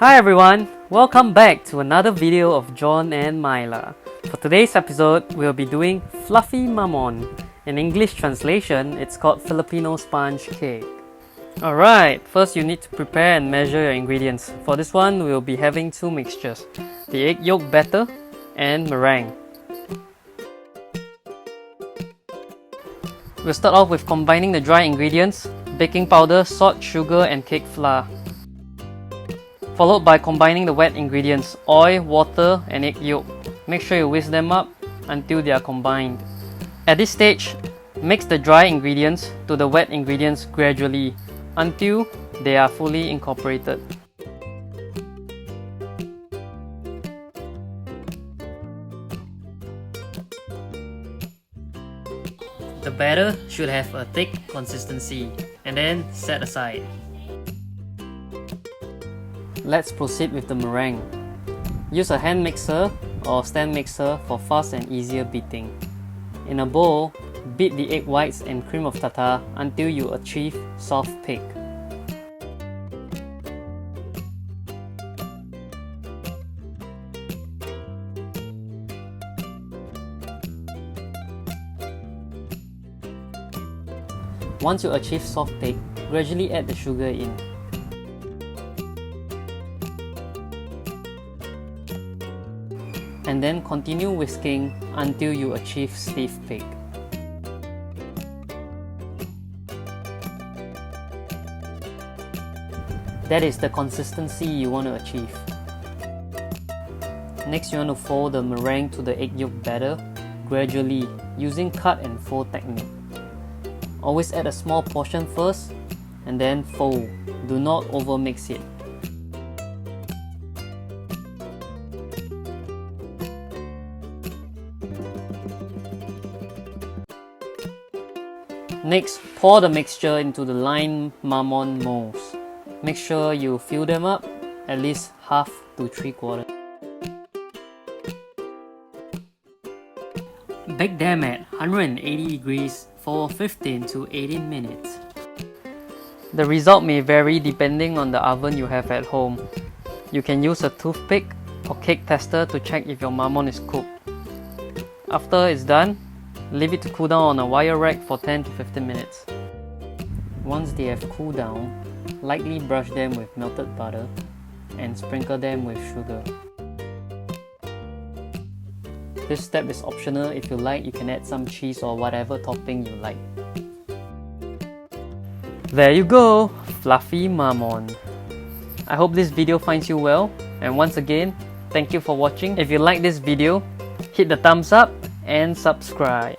Hi everyone, welcome back to another video of John and Myla. For today's episode, we'll be doing Fluffy Mamon. In English translation, it's called Filipino Sponge Cake. Alright, first you need to prepare and measure your ingredients. For this one, we'll be having two mixtures, the egg yolk batter and meringue. We'll start off with combining the dry ingredients, baking powder, salt, sugar and cake flour. Followed by combining the wet ingredients, oil, water and egg yolk. Make sure you whisk them up until they are combined. At this stage, mix the dry ingredients to the wet ingredients gradually until they are fully incorporated. The batter should have a thick consistency and then set aside. Let's proceed with the meringue. Use a hand mixer or stand mixer for fast and easier beating. In a bowl, beat the egg whites and cream of tartar until you achieve soft cake. Once you achieve soft cake, gradually add the sugar in. And then continue whisking until you achieve stiff cake. That is the consistency you want to achieve. Next, you want to fold the meringue to the egg yolk batter gradually using cut and fold technique. Always add a small portion first and then fold. Do not overmix it. Next, pour the mixture into the lined Mamon molds. Make sure you fill them up at least half to 3/4. Bake them at 180 degrees for 15 to 18 minutes. The result may vary depending on the oven you have at home. You can use a toothpick or cake tester to check if your Mamon is cooked. After it's done, leave it to cool down on a wire rack for 10 to 15 minutes. Once they have cooled down, lightly brush them with melted butter and sprinkle them with sugar. This step is optional. If you like, you can add some cheese or whatever topping you like. There you go! Fluffy Mamon. I hope this video finds you well, and once again, thank you for watching. If you like this video, hit the thumbs up and subscribe.